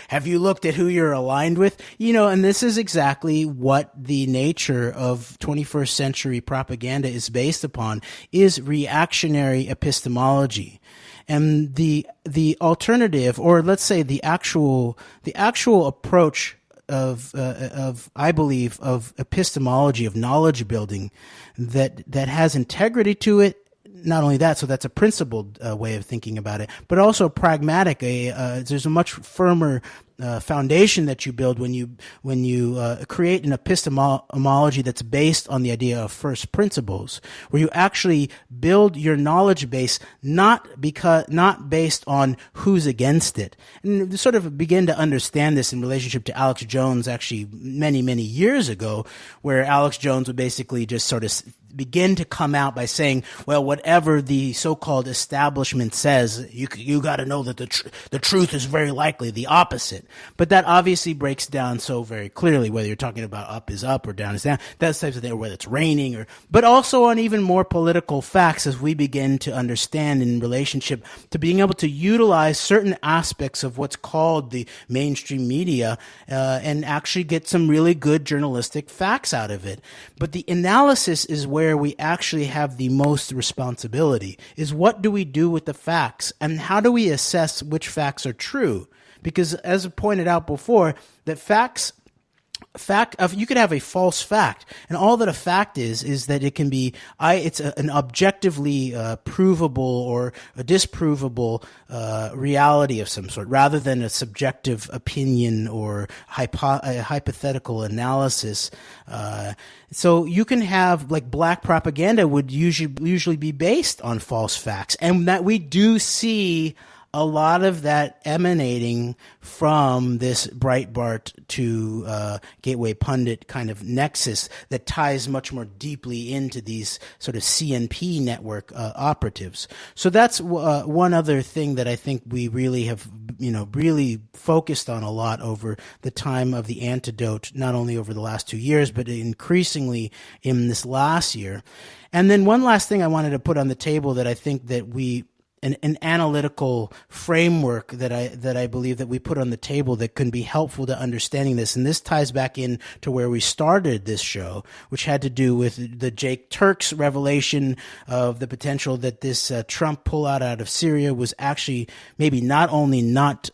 Have you looked at who you're aligned with? And this is exactly what the nature of 21st century propaganda is based upon, is reactionary epistemology. And the alternative, or let's say the actual approach of I believe of epistemology, of knowledge building, that has integrity to it. Not only that, so that's a principled way of thinking about it, but also pragmatic. There's a much firmer foundation that you build when you create an epistemology that's based on the idea of first principles, where you actually build your knowledge base not based on who's against it. And sort of begin to understand this in relationship to Alex Jones, actually many years ago, where Alex Jones would basically just sort of begin to come out by saying, well, whatever the so-called establishment says, you got to know that the truth is very likely the opposite. But that obviously breaks down so very clearly, whether you're talking about up is up or down is down, those types of things, or whether it's raining, but also on even more political facts, as we begin to understand in relationship to being able to utilize certain aspects of what's called the mainstream media and actually get some really good journalistic facts out of it. But the analysis is where we actually have the most responsibility, is what do we do with the facts, and how do we assess which facts are true? Because as I pointed out before, that you could have a false fact, and all that a fact is that it can be it's an objectively provable or a disprovable reality of some sort, rather than a subjective opinion or a hypothetical analysis. So you can have, like, black propaganda would usually be based on false facts, and that we do see a lot of that emanating from this Breitbart to Gateway Pundit kind of nexus that ties much more deeply into these sort of CNP network operatives. So that's one other thing that I think we really have, really focused on a lot over the time of the antidote, not only over the last 2 years, but increasingly in this last year. And then one last thing I wanted to put on the table that I think that an analytical framework that I believe that we put on the table that can be helpful to understanding this. And this ties back in to where we started this show, which had to do with the Jake Turx revelation of the potential that this Trump pullout out of Syria was actually maybe not only not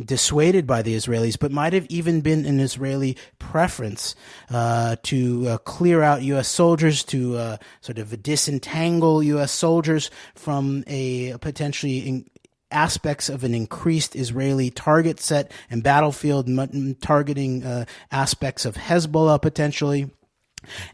dissuaded by the Israelis, but might have even been an Israeli preference to clear out U.S. soldiers, to sort of disentangle U.S. soldiers from a potentially aspects of an increased Israeli target set and battlefield targeting aspects of Hezbollah potentially.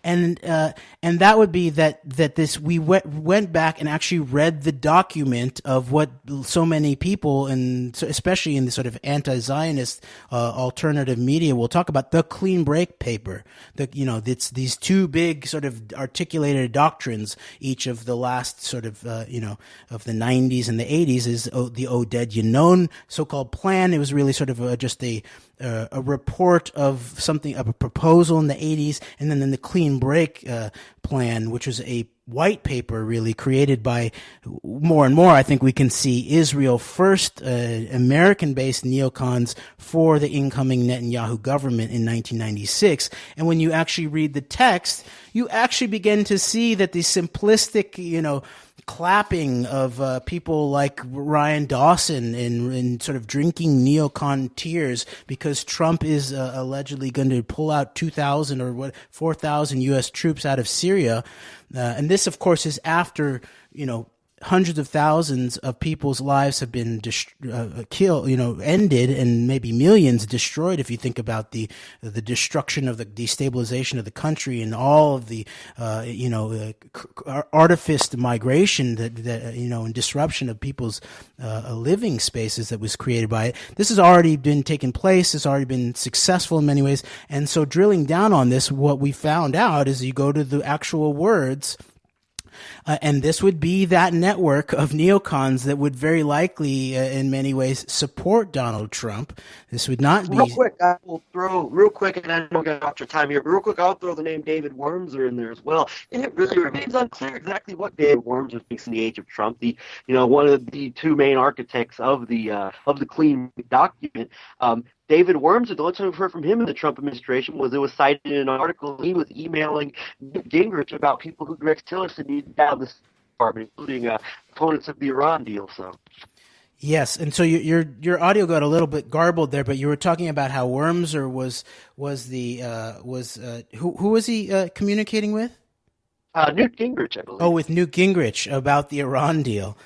And that would be that this we went back and actually read the document of what so many people, and especially in the sort of anti-Zionist alternative media, will talk about, the clean break paper. It's these two big sort of articulated doctrines. Each of the last sort of of the 90s and the 80s is the Oded Yanon so-called plan. It was really sort of just a report of something, of a proposal in the 80s, and then the Clean Break plan, which was a white paper really created by more and more, I think we can see, Israel First, American-based neocons for the incoming Netanyahu government in 1996. And when you actually read the text, you actually begin to see that the simplistic, clapping of people like Ryan Dawson in sort of drinking neocon tears because Trump is allegedly going to pull out 2,000 or 4,000 U.S. troops out of Syria. And this, of course, is after, hundreds of thousands of people's lives have been killed, ended, and maybe millions destroyed. If you think about the destruction of the destabilization of the country and all of the, artificed migration and disruption of people's living spaces that was created by it. This has already been taking place. It's already been successful in many ways. And so drilling down on this, what we found out is you go to the actual words, and this would be that network of neocons that would very likely, in many ways, support Donald Trump. This would not be... Real quick, I will throw, and I don't get off your time here, but real quick, I'll throw the name David Wormser in there as well. And it really remains unclear exactly what David Wormser thinks in the age of Trump. One of the two main architects of the clean document. David Wormser, the only time we've heard from him in the Trump administration was it was cited in an article he was emailing Newt Gingrich about people who Rex Tillerson needed out of the department, including opponents of the Iran deal. So. Yes, and so your audio got a little bit garbled there, but you were talking about how Wormser was who was he communicating with? Newt Gingrich, I believe. Oh, with Newt Gingrich about the Iran deal.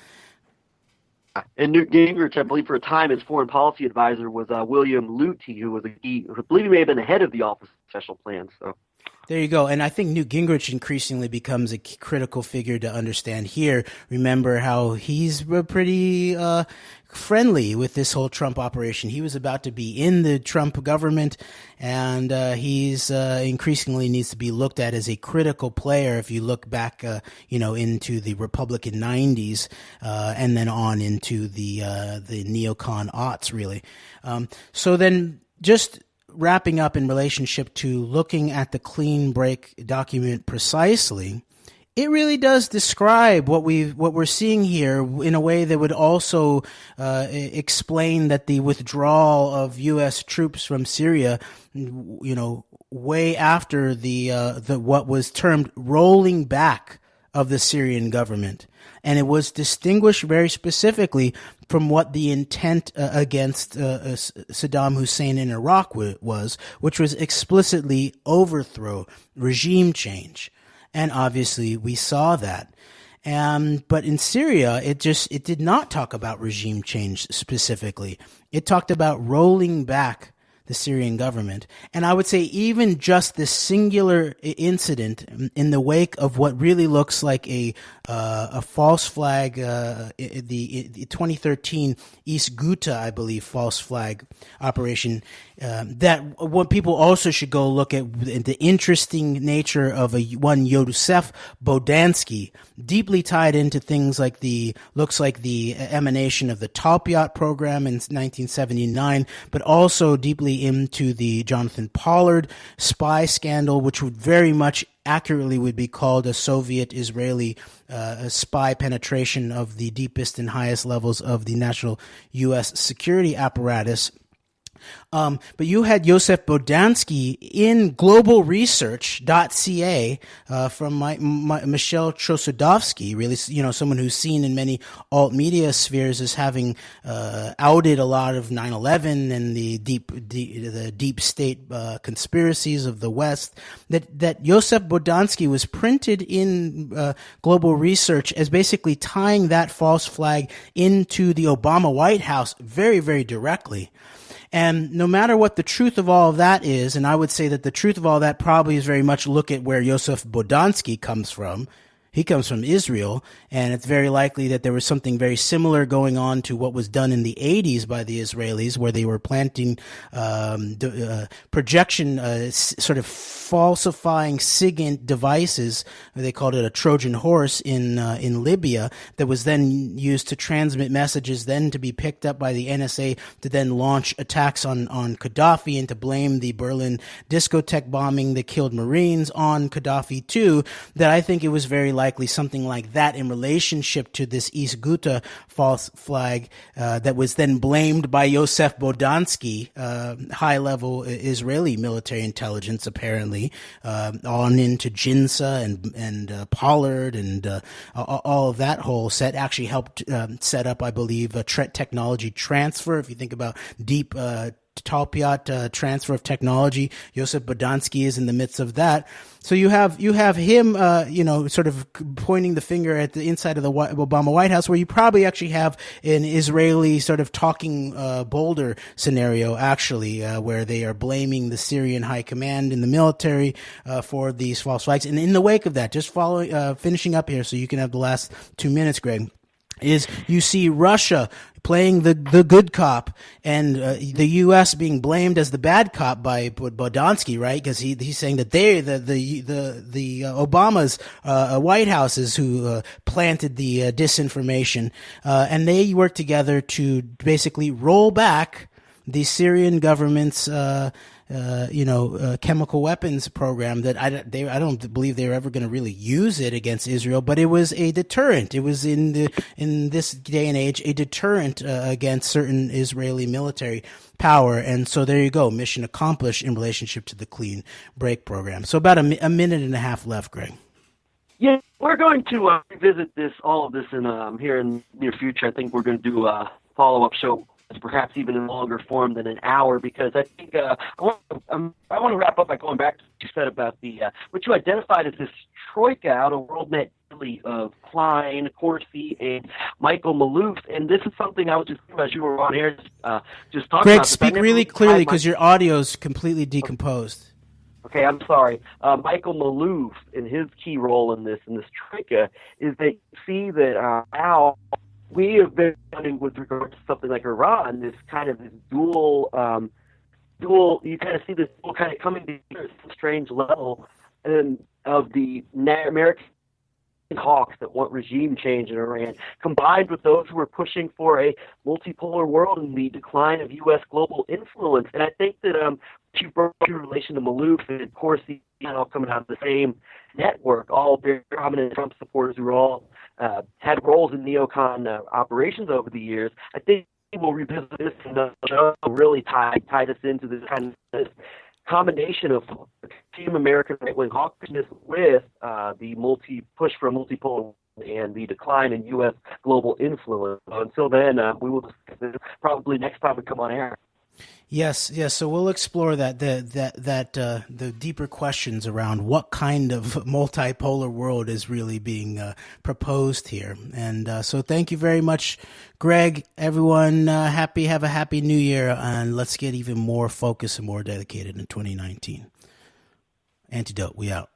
And Newt Gingrich, I believe, for a time, his foreign policy advisor was William Luty, who I believe he may have been the head of the Office of Special Plans. So. There you go. And I think Newt Gingrich increasingly becomes a critical figure to understand here. Remember how he's pretty friendly with this whole Trump operation. He was about to be in the Trump government, and he's increasingly needs to be looked at as a critical player if you look back, into the Republican 90s and then on into the neocon aughts, really. So then just wrapping up in relationship to looking at the Clean Break document precisely, it really does describe what we're seeing here in a way that would also explain that the withdrawal of U.S. troops from Syria, way after the what was termed rolling back of the Syrian government. And it was distinguished very specifically from what the intent against Saddam Hussein in Iraq was, which was explicitly overthrow, regime change. And obviously we saw that. But in Syria, it did not talk about regime change specifically. It talked about rolling back the Syrian government. And I would say even just this singular incident in the wake of what really looks like a false flag, the 2013 East Ghouta, I believe, false flag operation, that what people also should go look at the interesting nature of one Yosef Bodansky, deeply tied into things like looks like the emanation of the Pullout program in 1979, but also deeply into the Jonathan Pollard spy scandal, which would very much accurately would be called a Soviet-Israeli spy penetration of the deepest and highest levels of the national U.S. security apparatus. But you had Joseph Bodansky in globalresearch.ca from Michelle Trosudovsky, really, someone who's seen in many alt media spheres as having outed a lot of 9/11 and the deep state conspiracies of the West. That Joseph Bodansky was printed in Global Research as basically tying that false flag into the Obama White House very, very directly. And no matter what the truth of all of that is, and I would say that the truth of all that probably is very much look at where Joseph Bodansky comes from. He comes from Israel, and it's very likely that there was something very similar going on to what was done in the 80s by the Israelis, where they were planting projection, sort of falsifying SIGINT devices. They called it a Trojan horse in Libya, that was then used to transmit messages, then to be picked up by the NSA to then launch attacks on Gaddafi and to blame the Berlin discotheque bombing that killed Marines on Gaddafi too. That I think it was very likely something like that in relationship to this East Ghouta false flag that was then blamed by Yosef Bodansky, high-level Israeli military intelligence, apparently, on into Jinsa and Pollard and all of that whole set. Actually helped set up, I believe, a technology transfer. If you think about deep Talpiot transfer of technology, Joseph Bodansky is in the midst of that. So you have him, sort of pointing the finger at the inside of the Obama White House, where you probably actually have an Israeli sort of talking boulder scenario, actually, where they are blaming the Syrian high command in the military for these false flags. And in the wake of that, just finishing up here, so you can have the last 2 minutes, Greg, is you see Russia playing the good cop and the U.S. being blamed as the bad cop by Bodansky, right? Because he's saying that they the Obama's White Houses who planted the disinformation, and they work together to basically roll back the Syrian government's chemical weapons program that I don't believe they were ever going to really use it against Israel, but it was a deterrent. It was in this day and age a deterrent against certain Israeli military power. And so there you go, mission accomplished in relationship to the clean break program. So about a minute and a half left, Greg. Yeah, we're going to revisit all of this in here in the near future. I think we're going to do a follow-up show, perhaps even in longer form than an hour, because I think I want to wrap up by going back to what you said about what you identified as this troika out of WorldNet Daily of Klein, Corsi, and Michael Maloof. And this is something I was just thinking about as you were on air just talking Greg, about. speak really clearly because your audio is completely decomposed. Okay, I'm sorry. Michael Maloof, in his key role in this troika, is that you see that how we have been running with regard to something like Iran, this dual, you kind of see this dual kind of coming together at some strange level of the American hawks that want regime change in Iran, combined with those who are pushing for a multipolar world and the decline of U.S. global influence. And I think that you brought in relation to Maloof and Corsi, all coming out of the same network, all very prominent Trump supporters who are all had roles in neocon operations over the years. I think we'll revisit this and really tie us into this kind of this combination of extreme American right-wing hawkishness with the push for a multipolar and the decline in U.S. global influence. Until then, we will discuss this probably next time we come on air. Yes, yes. So we'll explore the deeper questions around what kind of multipolar world is really being proposed here. And so, thank you very much, Greg. Everyone, have a happy New Year, and let's get even more focused and more dedicated in 2019. Antidote. We out.